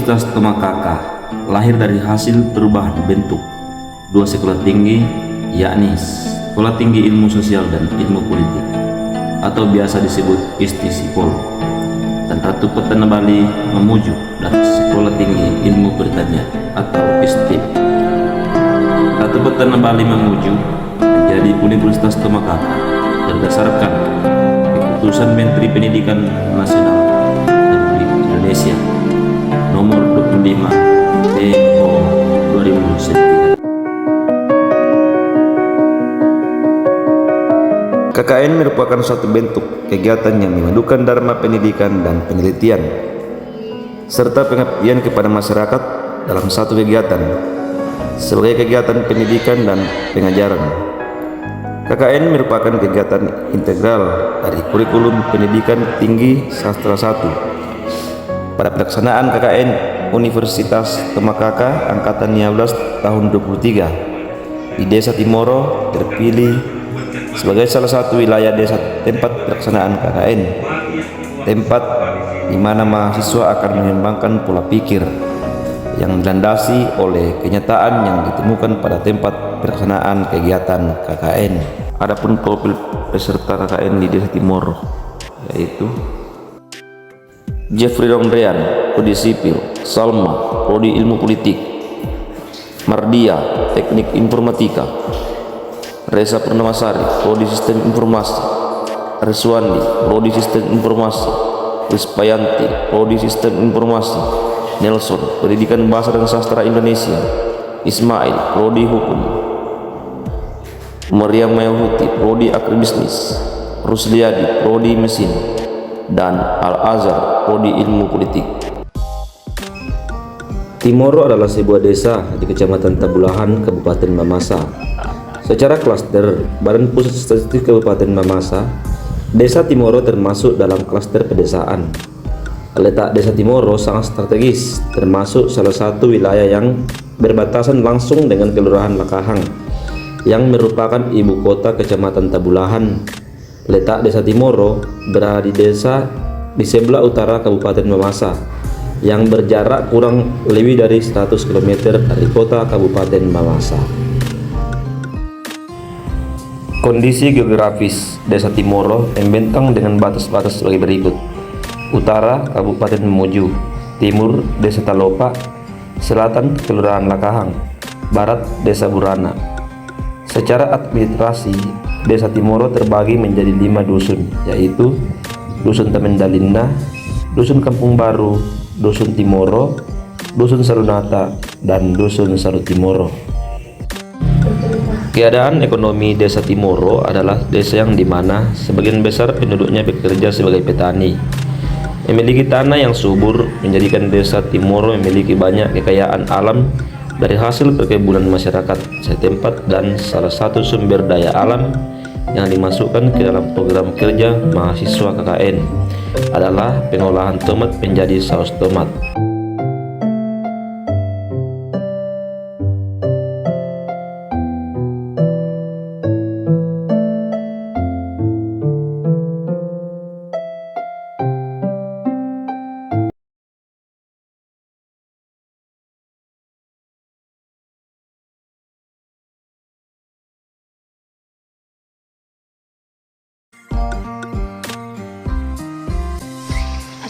Universitas Tomakaka lahir dari hasil perubahan bentuk dua sekolah tinggi, yakni Sekolah Tinggi Ilmu Sosial dan Ilmu Politik atau biasa disebut ISTI-Sipol, dan Ratu Petana Bali Mamuju dari Sekolah Tinggi Ilmu Pertanian atau ISTIP. Ratu Petana Bali Mamuju menjadi Universitas Tomakaka berdasarkan keputusan Menteri Pendidikan Nasional Republik Indonesia nomor 25 TO 2009. KKN merupakan suatu bentuk kegiatan yang memadukan dharma pendidikan dan penelitian serta pengabdian kepada masyarakat dalam satu kegiatan sebagai kegiatan pendidikan dan pengajaran. KKN merupakan kegiatan integral dari kurikulum pendidikan tinggi sastra 1. Pada pelaksanaan KKN Universitas Tomakaka angkatan 15 tahun 23 di Desa Timoro terpilih sebagai salah satu wilayah desa tempat pelaksanaan KKN, tempat di mana mahasiswa akan mengembangkan pola pikir yang dilandasi oleh kenyataan yang ditemukan pada tempat pelaksanaan kegiatan KKN. Adapun profil peserta KKN di Desa Timoro yaitu Jeffrey Rondrean, Prodi Sipil; Salma, Prodi Ilmu Politik; Mardia, Teknik Informatika; Reza Purnamasari, Prodi Sistem Informasi; Reswandi, Prodi Sistem Informasi; Rispayanti, Prodi Sistem Informasi; Nelson, Pendidikan Bahasa dan Sastra Indonesia; Ismail, Prodi Hukum; Maryam Mayhuti, Prodi Agribisnis; Rusliadi, Prodi Mesin; dan Al-Azhar, Prodi Ilmu Politik. Timoro adalah sebuah desa di Kecamatan Tabulahan, Kabupaten Mamasa. Secara klaster Badan Pusat Statistik Kabupaten Mamasa, Desa Timoro termasuk dalam klaster pedesaan. Letak Desa Timoro sangat strategis, termasuk salah satu wilayah yang berbatasan langsung dengan Kelurahan Lakahang yang merupakan ibu kota Kecamatan Tabulahan. Letak Desa Timoro berada di sebelah utara Kabupaten Mamasa yang berjarak kurang lebih dari 100 km dari kota Kabupaten Mamasa. Kondisi geografis Desa Timoro membentang dengan batas-batas sebagai berikut: utara Kabupaten Mamuju, timur Desa Talopa, selatan Kelurahan Lakahang, barat Desa Burana. Secara administrasi, Desa Timoro terbagi menjadi 5 dusun, yaitu Dusun Tamendalinna, Dusun Kampung Baru, Dusun Timoro, Dusun Sarunata, dan Dusun Sarutimoro. Keadaan ekonomi Desa Timoro adalah desa yang dimana sebagian besar penduduknya bekerja sebagai petani. Memiliki tanah yang subur menjadikan Desa Timoro memiliki banyak kekayaan alam dari hasil perkebunan masyarakat setempat, dan salah satu sumber daya alam yang dimasukkan ke dalam program kerja mahasiswa KKN adalah pengolahan tomat menjadi saus tomat.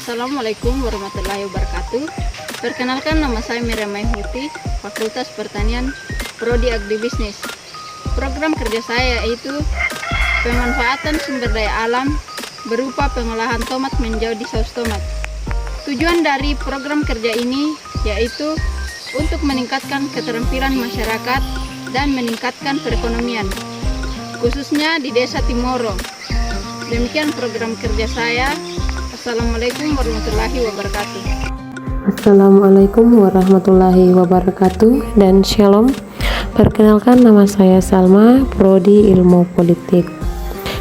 Assalamualaikum warahmatullahi wabarakatuh. Perkenalkan, nama saya Maryam Mayhuti, Fakultas Pertanian, Prodi Agribisnis. Program kerja saya yaitu pemanfaatan sumber daya alam berupa pengolahan tomat menjadi saus tomat. Tujuan dari program kerja ini yaitu untuk meningkatkan keterampilan masyarakat dan meningkatkan perekonomian, khususnya di Desa Timoro. Demikian program kerja saya. Assalamualaikum warahmatullahi wabarakatuh. Assalamualaikum warahmatullahi wabarakatuh dan shalom. Perkenalkan, nama saya Salma, Prodi Ilmu Politik.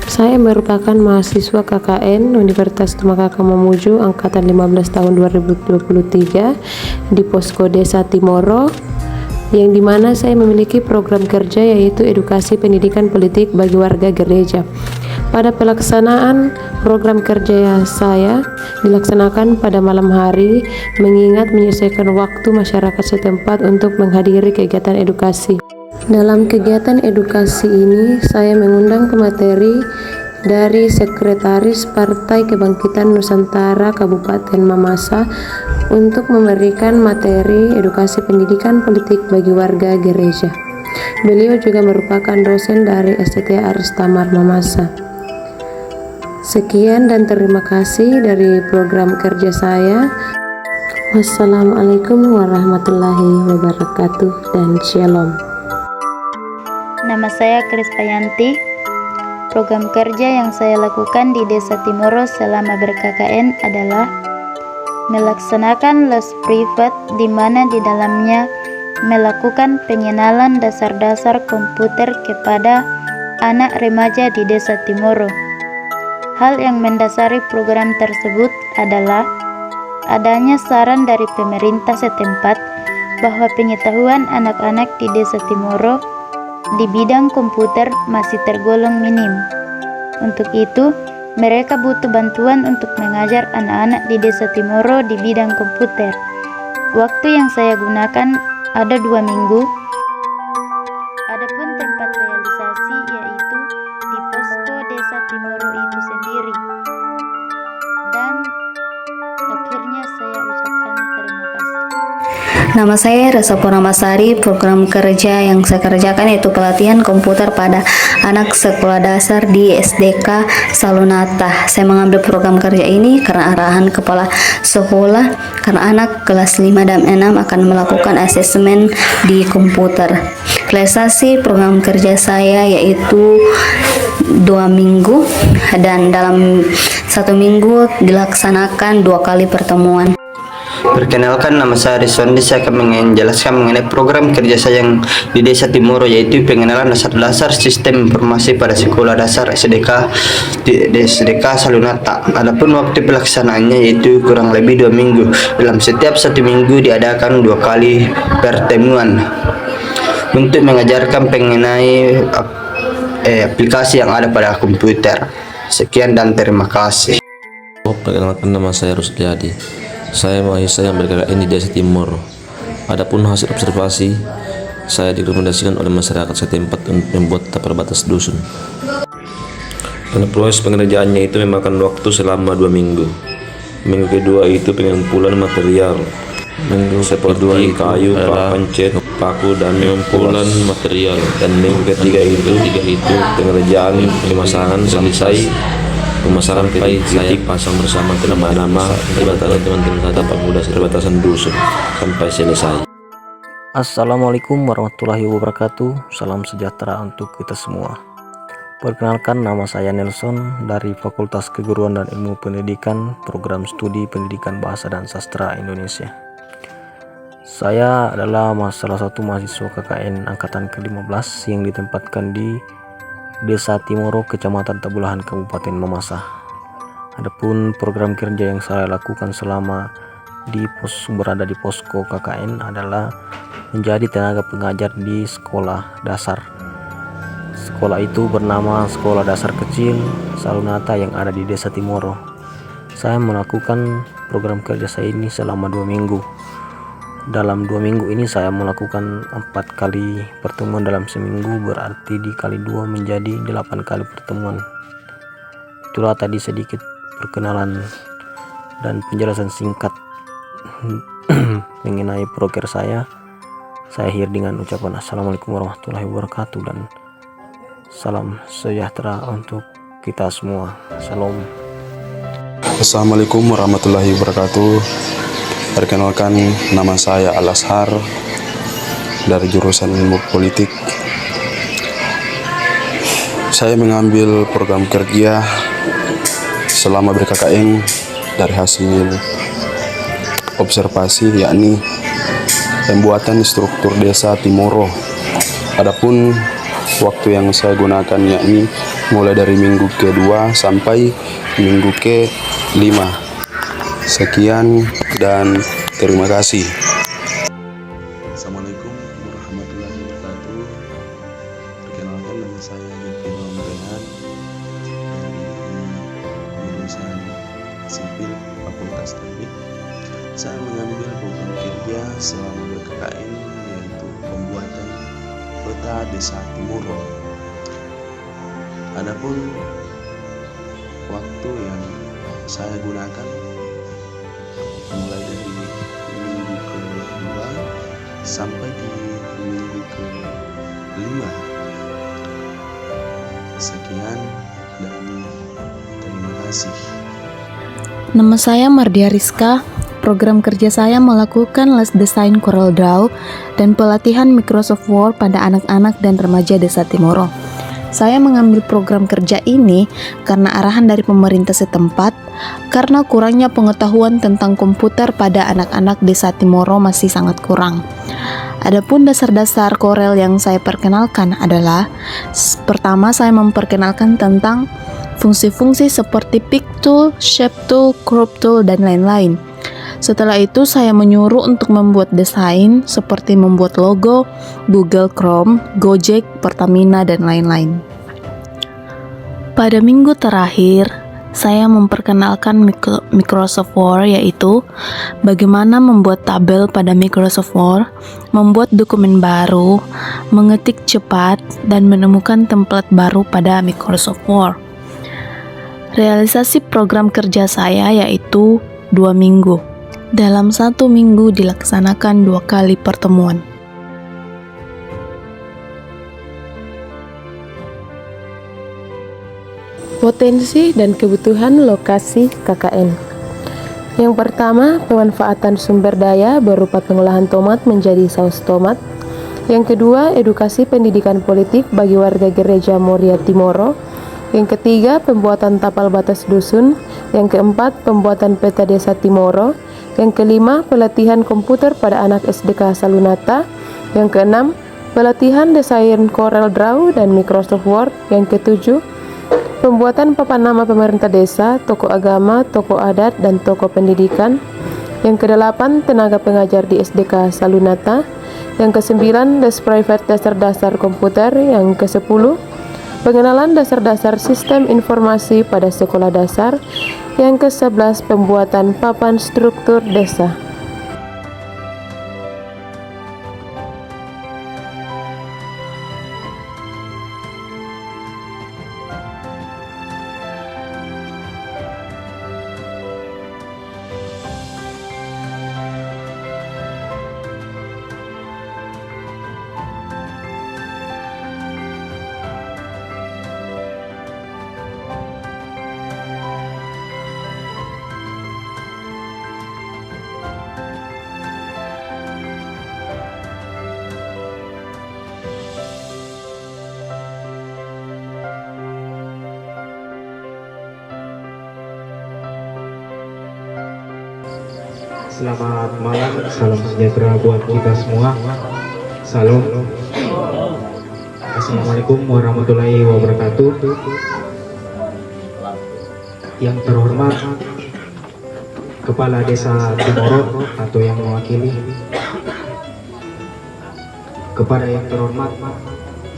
Saya merupakan mahasiswa KKN Universitas Tomakaka Mamuju angkatan 15 tahun 2023 di Posko Desa Timoro, yang dimana saya memiliki program kerja yaitu edukasi pendidikan politik bagi warga gereja. Pada pelaksanaan program kerja saya dilaksanakan pada malam hari, mengingat menyelesaikan waktu masyarakat setempat untuk menghadiri kegiatan edukasi. Dalam kegiatan edukasi ini, saya mengundang pemateri dari Sekretaris Partai Kebangkitan Nusantara Kabupaten Mamasa untuk memberikan materi edukasi pendidikan politik bagi warga gereja. Beliau juga merupakan dosen dari STT Arstamar Mamasa. Sekian dan terima kasih dari program kerja saya. Wassalamualaikum warahmatullahi wabarakatuh dan shalom. Nama saya Krispayanti. Program kerja yang saya lakukan di Desa Timoro selama ber-KKN adalah melaksanakan les privat di mana di dalamnya melakukan pengenalan dasar-dasar komputer kepada anak remaja di Desa Timoro. Hal yang mendasari program tersebut adalah adanya saran dari pemerintah setempat bahwa pengetahuan anak-anak di Desa Timoro di bidang komputer masih tergolong minim. Untuk itu, mereka butuh bantuan untuk mengajar anak-anak di Desa Timoro di bidang komputer. Waktu yang saya gunakan ada 2 minggu. Adapun tempat realisasi yaitu di posko Desa Timoro itu sendiri. Dan akhirnya saya ucapkan terima kasih. Nama saya Resa Purnamasari. Program kerja yang saya kerjakan yaitu pelatihan komputer pada anak sekolah dasar di SDK Salunata. Saya mengambil program kerja ini karena arahan kepala sekolah, karena anak kelas 5 dan 6 akan melakukan asesmen di komputer. Realisasi program kerja saya yaitu 2 minggu, dan dalam 1 minggu dilaksanakan 2 kali pertemuan. Perkenalkan, nama saya Rizwandi. Saya akan menjelaskan mengenai program kerja saya yang di Desa Timoro, yaitu pengenalan dasar-dasar sistem informasi pada sekolah dasar SDK di SDK Salunata. Adapun waktu pelaksanaannya yaitu kurang lebih 2 minggu. Dalam setiap 1 minggu diadakan 2 kali pertemuan untuk mengajarkan mengenai aplikasi yang ada pada komputer. Sekian dan terima kasih. Perkenalkan, nama saya Rusliadi. Saya mahasiswa yang ber-KKN di Desa Timoro. Adapun hasil observasi, saya direkomendasikan oleh masyarakat setempat untuk membuat tapar batas dusun. Dan proses pengerjaannya itu memakan waktu selama 2 minggu. Minggu kedua itu pengumpulan material. Minggu kedua kayu, papan cat, paku, dan pengumpulan material. Dan minggu ketiga itu pengerjaan pemasangan selesai. Pemasangan titik pasang bersama nama-nama teman-teman dapat mudah perbatasan dusun sampai selesai. Assalamualaikum warahmatullahi wabarakatuh. Salam sejahtera untuk kita semua. Perkenalkan, nama saya Nelson dari Fakultas Keguruan dan Ilmu Pendidikan, Program Studi Pendidikan Bahasa dan Sastra Indonesia. Saya adalah salah satu mahasiswa KKN Angkatan ke-15 yang ditempatkan di Desa Timoro, Kecamatan Tabulahan, Kabupaten Mamasa. Adapun program kerja yang saya lakukan selama berada di posko KKN adalah menjadi tenaga pengajar di sekolah dasar. Sekolah itu bernama Sekolah Dasar Kecil Salunata yang ada di Desa Timoro. Saya melakukan program kerja saya ini selama 2 minggu. Dalam 2 minggu ini saya melakukan 4 kali pertemuan dalam seminggu, berarti dikali 2 menjadi 8 kali pertemuan. Itulah tadi sedikit perkenalan dan penjelasan singkat mengenai proker saya. Saya akhir dengan ucapan Assalamualaikum warahmatullahi wabarakatuh dan salam sejahtera untuk kita semua. Salam. Assalamualaikum warahmatullahi wabarakatuh. Perkenalkan, nama saya Al-Azhar dari jurusan Ilmu Politik. Saya mengambil program kerja selama ber-KKN dari hasil observasi, yakni pembuatan struktur Desa Timoro. Adapun waktu yang saya gunakan yakni mulai dari minggu ke-2 sampai minggu ke-5. Sekian dan terima kasih. Assalamualaikum warahmatullahi wabarakatuh. Perkenalkan, nama saya Yudhino Rehan jurusan sipil Fakultas Teknik. Saya mengambil program kerja selama BKKN, yaitu pembuatan peta desa Timoro. Adapun waktu yang saya gunakan mulai dari minggu ke-2 sampai di minggu ke-5. Sekian dan terima kasih. Nama saya Mardia Rizka. Program kerja saya melakukan les desain CorelDRAW dan pelatihan Microsoft Word pada anak-anak dan remaja Desa Timoro. Saya mengambil program kerja ini karena arahan dari pemerintah setempat, karena kurangnya pengetahuan tentang komputer pada anak-anak Desa Timoro masih sangat kurang. Adapun dasar-dasar Corel yang saya perkenalkan adalah, pertama saya memperkenalkan tentang fungsi-fungsi seperti Pick Tool, Shape Tool, Crop Tool, dan lain-lain. Setelah itu saya menyuruh untuk membuat desain seperti membuat logo, Google Chrome, Gojek, Pertamina, dan lain-lain. Pada minggu terakhir, saya memperkenalkan Microsoft Word, yaitu bagaimana membuat tabel pada Microsoft Word, membuat dokumen baru, mengetik cepat, dan menemukan template baru pada Microsoft Word. Realisasi program kerja saya yaitu 2 minggu. Dalam 1 minggu dilaksanakan 2 kali pertemuan. Potensi dan kebutuhan lokasi KKN. Yang pertama, pemanfaatan sumber daya berupa pengolahan tomat menjadi saus tomat. Yang kedua, edukasi pendidikan politik bagi warga Gereja Moria Timoro. Yang ketiga, pembuatan tapal batas dusun. Yang keempat, pembuatan peta desa Timoro. Yang kelima, pelatihan komputer pada anak SDK Salunata. Yang keenam, pelatihan desain CorelDRAW dan Microsoft Word. Yang ketujuh, pembuatan papan nama pemerintah desa, tokoh agama, tokoh adat, dan tokoh pendidikan. Yang kedelapan, tenaga pengajar di SDK Salunata. Yang kesembilan, les private dasar-dasar komputer. Yang ke-10, pengenalan dasar-dasar sistem informasi pada sekolah dasar. Yang ke-11, pembuatan papan struktur desa. Selamat malam, salam sejahtera buat kita semua. Salam. Assalamualaikum warahmatullahi wabarakatuh. Yang terhormat Kepala Desa Timoro atau yang mewakili, kepada yang terhormat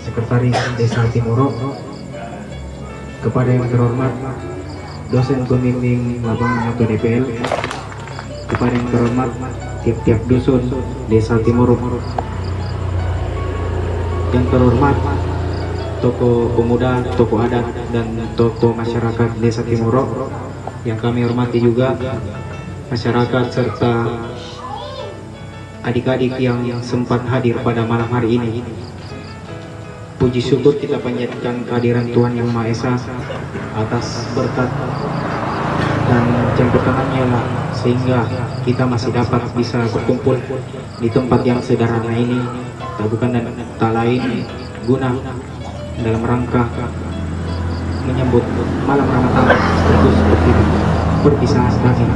Sekretaris Desa Timoro, kepada yang terhormat dosen pembimbing lapangan atau DPL, kepada yang terhormat tiap-tiap dusun Desa Timoro, yang terhormat tokoh pemuda, tokoh adat, dan tokoh masyarakat Desa Timoro, yang kami hormati juga masyarakat serta adik-adik yang sempat hadir pada malam hari ini. Puji syukur kita panjatkan kehadiran Tuhan Yang Maha Esa atas berkat dan campur tangannya lah, sehingga kita masih dapat bisa berkumpul di tempat yang sederhana ini, tak bukan dan tak lain guna dalam rangka menyambut malam Ramadan sekaligus seperti perpisahan kami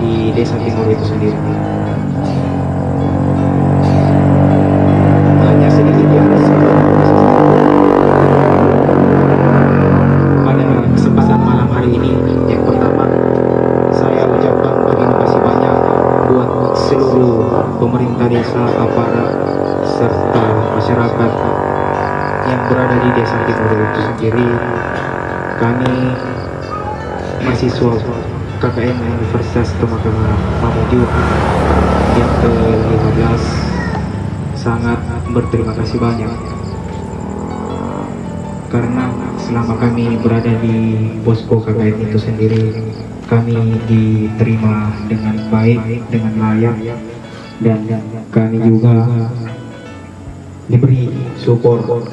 di Desa Timoro itu sendiri. Hanya sedikit yang pada kesempatan malam hari ini. Yang pertama, saya ucapkan terima kasih banyak buat seluruh pemerintah desa, aparat, serta masyarakat yang berada di Desa Timoro itu sendiri. Kami mahasiswa KKN Universitas Tomakama Mamuju yang ke-15 sangat berterima kasih banyak karena selama kami berada di posko KKN itu sendiri, kami diterima dengan baik, dengan layak, dan kami juga diberi support